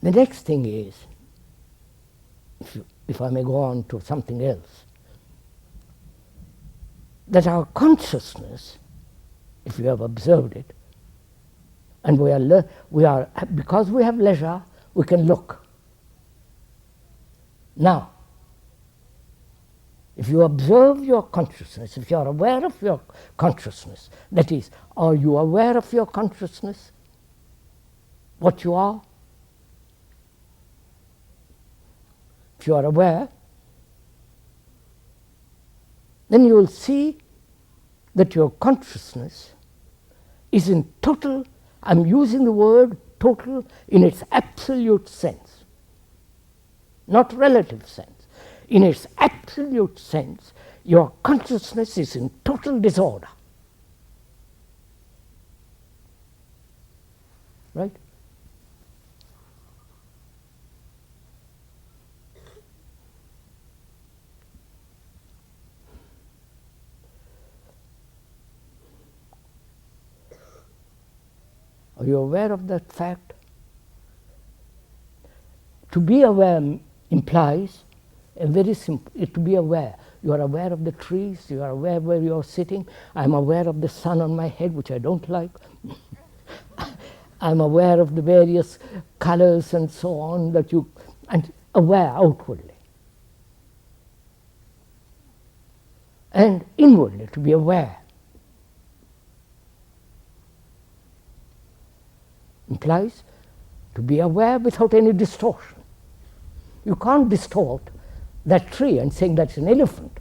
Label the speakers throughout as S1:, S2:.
S1: The next thing is, if I may go on to something else, that our consciousness, if you have observed it, and because we have leisure, we can look. Now, if you observe your consciousness, if you are aware of your consciousness, that is, are you aware of your consciousness, what you are? If you are aware, then you will see that your consciousness is in total, I'm using the word total in its absolute sense, not relative sense. In its absolute sense, your consciousness is in total disorder. Right? Are you aware of that fact? To be aware implies a very simple, to be aware. You are aware of the trees, you are aware where you are sitting. I am aware of the sun on my head, which I don't like. I am aware of the various colors and so on that you, and aware outwardly. And inwardly, to be aware. Implies to be aware without any distortion. You can't distort that tree and saying that's an elephant.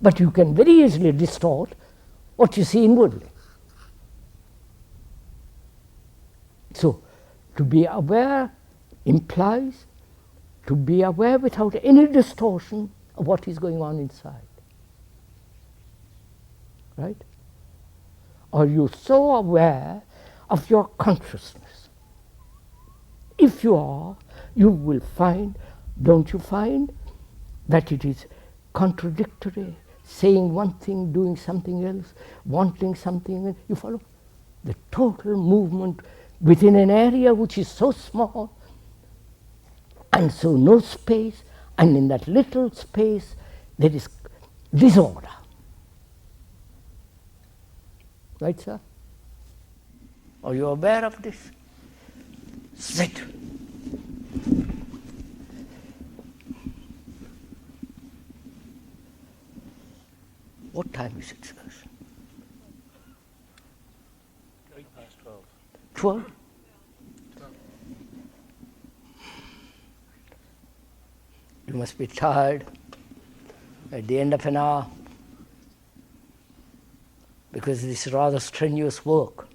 S1: But you can very easily distort what you see inwardly. So, to be aware implies to be aware without any distortion of what is going on inside. Right? Are you so aware of your consciousness? If you are, you will find, don't you find, that it is contradictory, saying one thing, doing something else, wanting something else. You follow? The total movement within an area which is so small, and so no space, and in that little space there is disorder. Right, sir? Are you aware of this? Sit. What time is it, sir?
S2: 12.
S1: 12? You must be tired at the end of an hour, because this is rather strenuous work.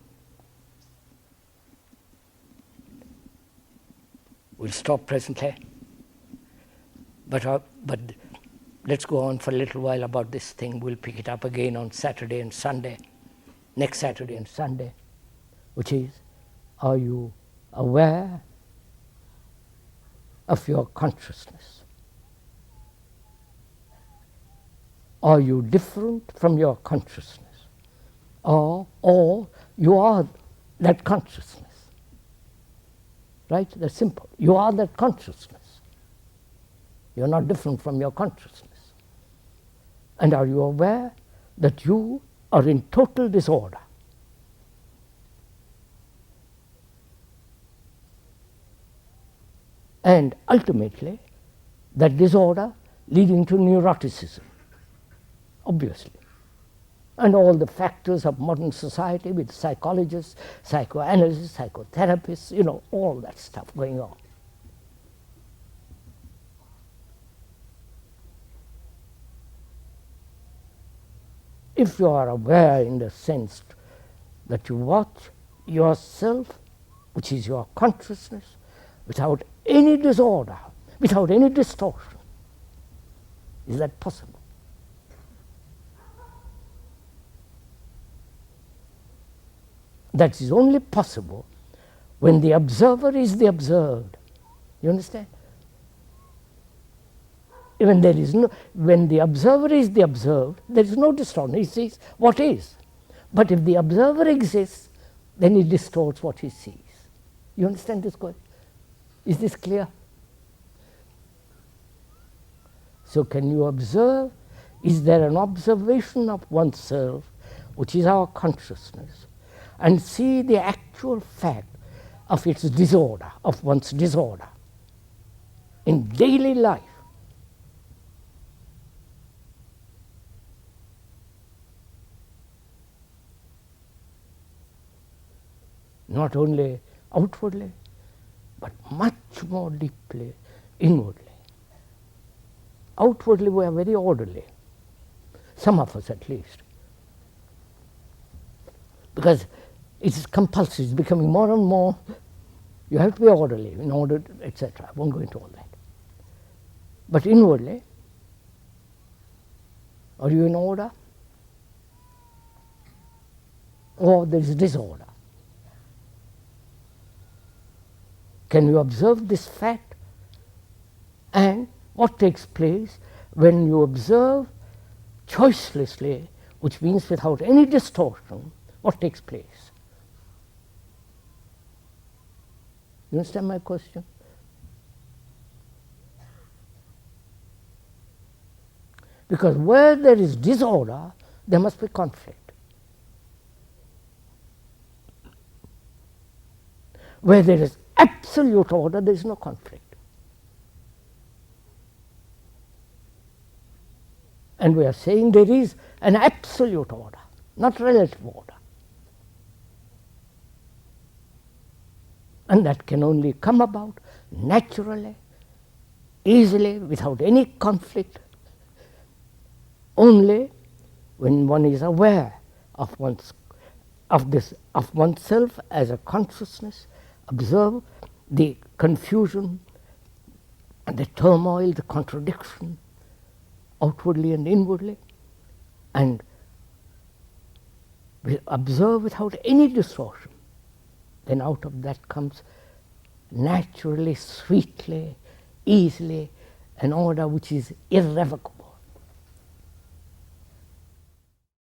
S1: We'll stop presently, but let's go on for a little while about this thing. We'll pick it up again on Saturday and Sunday, next Saturday and Sunday, which is, are you aware of your consciousness? Are you different from your consciousness? Or you are that consciousness. Right? That's simple. You are that consciousness. You're not different from your consciousness. And are you aware that you are in total disorder? And ultimately, that disorder leading to neuroticism, obviously. And all the factors of modern society with psychologists, psychoanalysts, psychotherapists, all that stuff going on. If you are aware in the sense that you watch yourself, which is your consciousness, without any disorder, without any distortion, is that possible? That is only possible when the observer is the observed. You understand? When the observer is the observed, there is no distortion. He sees what is. But if the observer exists, then he distorts what he sees. You understand this question? Is this clear? So can you observe? Is there an observation of oneself, which is our consciousness, and see the actual fact of its disorder, of one's disorder in daily life? Not only outwardly, but much more deeply inwardly. Outwardly we are very orderly, some of us at least, because it's compulsory, it's becoming more and more, you have to be orderly in order, etc. I won't go into all that. But inwardly, are you in order? Or there is disorder? Can you observe this fact? And what takes place when you observe choicelessly, which means without any distortion, what takes place? You understand my question? Because where there is disorder, there must be conflict. Where there is absolute order, there is no conflict. And we are saying there is an absolute order, not relative order. And that can only come about naturally, easily, without any conflict, only when one is aware of oneself as a consciousness, observe the confusion, the turmoil, the contradiction, outwardly and inwardly, and we observe without any distortion. Then out of that comes naturally, sweetly, easily, an order which is irrevocable.